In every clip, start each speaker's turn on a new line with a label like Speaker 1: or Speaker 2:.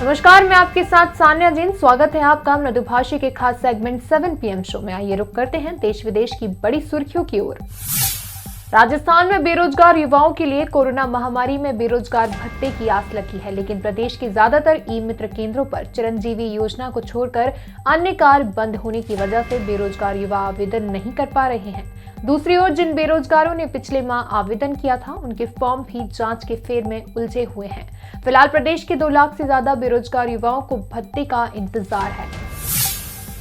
Speaker 1: नमस्कार, मैं आपके साथ सान्या जैन। स्वागत है आपका मृदुभाषी के खास सेगमेंट 7 PM शो में। आइए रुक करते हैं देश विदेश की बड़ी सुर्खियों की ओर। राजस्थान में बेरोजगार युवाओं के लिए कोरोना महामारी में बेरोजगार भत्ते की आस लगी है, लेकिन प्रदेश के ज्यादातर ई मित्र केंद्रों पर चिरंजीवी योजना को छोड़कर अन्य कार्य बंद होने की वजह से बेरोजगार युवा आवेदन नहीं कर पा रहे हैं। दूसरी ओर जिन बेरोजगारों ने पिछले माह आवेदन किया था, उनके फॉर्म भी जांच के फेर में उलझे हुए हैं। फिलहाल प्रदेश के 2 लाख से ज्यादा बेरोजगार युवाओं को भत्ते का इंतजार है।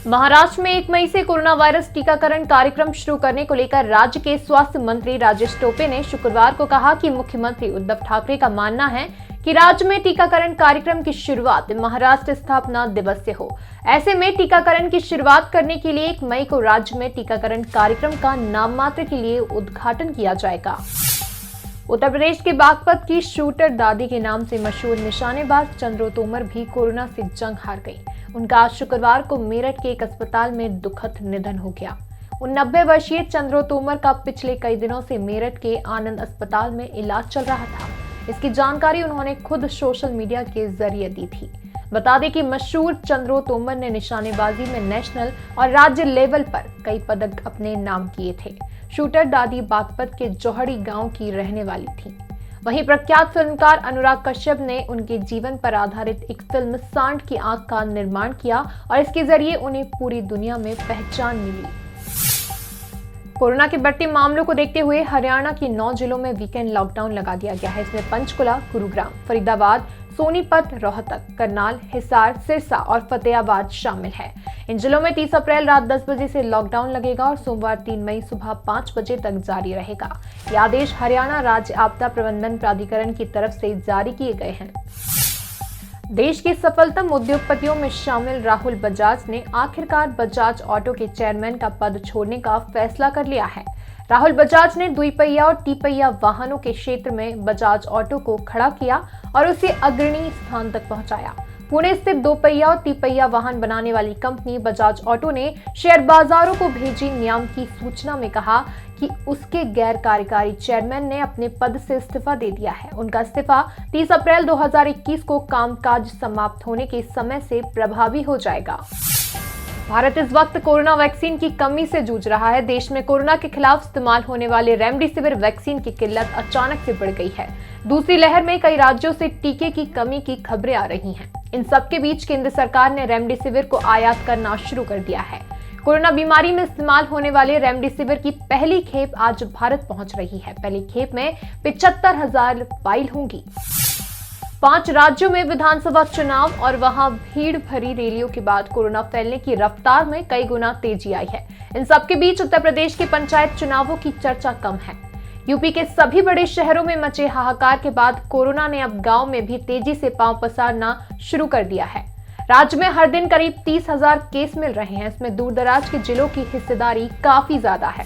Speaker 1: महाराष्ट्र में 1 मई से कोरोना वायरस टीकाकरण कार्यक्रम शुरू करने को लेकर राज्य के स्वास्थ्य मंत्री राजेश टोपे ने शुक्रवार को कहा कि मुख्यमंत्री उद्धव ठाकरे का मानना है कि राज्य में टीकाकरण कार्यक्रम की शुरुआत महाराष्ट्र स्थापना दिवस से हो। ऐसे में टीकाकरण की शुरुआत करने के लिए 1 मई को राज्य में टीकाकरण कार्यक्रम का नाम मात्र के लिए उद्घाटन किया जाएगा। उत्तर प्रदेश के बागपत की शूटर दादी के नाम से मशहूर निशानेबाज चंद्रो तोमर भी कोरोना से जंग हार गई। उनका आज शुक्रवार को मेरठ के एक अस्पताल में दुखद निधन हो गया। 90 वर्षीय चंद्रो तोमर का पिछले कई दिनों से मेरठ के आनंद अस्पताल में इलाज चल रहा था। इसकी जानकारी उन्होंने खुद सोशल मीडिया के जरिए दी थी। बता दें कि मशहूर चंद्रो तोमर ने निशानेबाजी में नेशनल और राज्य लेवल पर कई पदक अपने नाम किए थे। शूटर दादी बागपत के जौहड़ी गांव की रहने वाली थी। वहीं प्रख्यात फिल्मकार अनुराग कश्यप ने उनके जीवन पर आधारित एक फिल्म सांड की आंख का निर्माण किया और इसके जरिए उन्हें पूरी दुनिया में पहचान मिली। कोरोना के बढ़ते मामलों को देखते हुए हरियाणा के 9 जिलों में वीकेंड लॉकडाउन लगा दिया गया है। इसमें पंचकुला, गुरुग्राम, फरीदाबाद, सोनीपत, रोहतक, करनाल, हिसार, सिरसा और फतेहाबाद शामिल है। इन जिलों में 30 अप्रैल रात 10 बजे से लॉकडाउन लगेगा और सोमवार 3 मई सुबह 5 बजे तक जारी रहेगा। ये आदेश हरियाणा राज्य आपदा प्रबंधन प्राधिकरण की तरफ से जारी किए गए हैं। देश के सफलतम उद्योगपतियों में शामिल राहुल बजाज ने आखिरकार बजाज ऑटो के चेयरमैन का पद छोड़ने का फैसला कर लिया है। राहुल बजाज ने द्विपहिया और तिपहिया वाहनों के क्षेत्र में बजाज ऑटो को खड़ा किया और उसे अग्रणी स्थान तक पहुंचाया। पुणे स्थित 2 पहिया और तिपहिया वाहन बनाने वाली कंपनी बजाज ऑटो ने शेयर बाजारों को भेजी नियम की सूचना में कहा कि उसके गैर कार्यकारी चेयरमैन ने अपने पद से इस्तीफा दे दिया है। उनका इस्तीफा 30 अप्रैल 2021 को कामकाज समाप्त होने के समय से प्रभावी हो जाएगा। भारत इस वक्त कोरोना वैक्सीन की कमी से जूझ रहा है। देश में कोरोना के खिलाफ इस्तेमाल होने वाले रेमडेसिविर वैक्सीन की किल्लत अचानक से बढ़ गई है। दूसरी लहर में कई राज्यों से टीके की कमी की खबरें आ रही हैं। इन सबके बीच केंद्र सरकार ने रेमडेसिविर को आयात करना शुरू कर दिया है। कोरोना बीमारी में इस्तेमाल होने वाले रेमडेसिविर की पहली खेप आज भारत पहुंच रही है। पहली खेप में 75,000 वाइल होंगी। 5 राज्यों में विधानसभा चुनाव और वहां भीड़ भरी रैलियों के बाद कोरोना फैलने की रफ्तार में कई गुना तेजी आई है। इन सबके बीच उत्तर प्रदेश के पंचायत चुनावों की चर्चा कम है। यूपी के सभी बड़े शहरों में मचे हाहाकार के बाद कोरोना ने अब गांव में भी तेजी से पांव पसारना शुरू कर दिया है। राज्य में हर दिन करीब 30,000 केस मिल रहे हैं। इसमें दूर दराज के जिलों की हिस्सेदारी काफी ज्यादा है।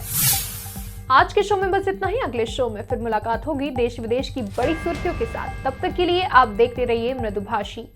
Speaker 1: आज के शो में बस इतना ही। अगले शो में फिर मुलाकात होगी देश विदेश की बड़ी सुर्खियों के साथ। तब तक के लिए आप देखते रहिए मृदुभाषी।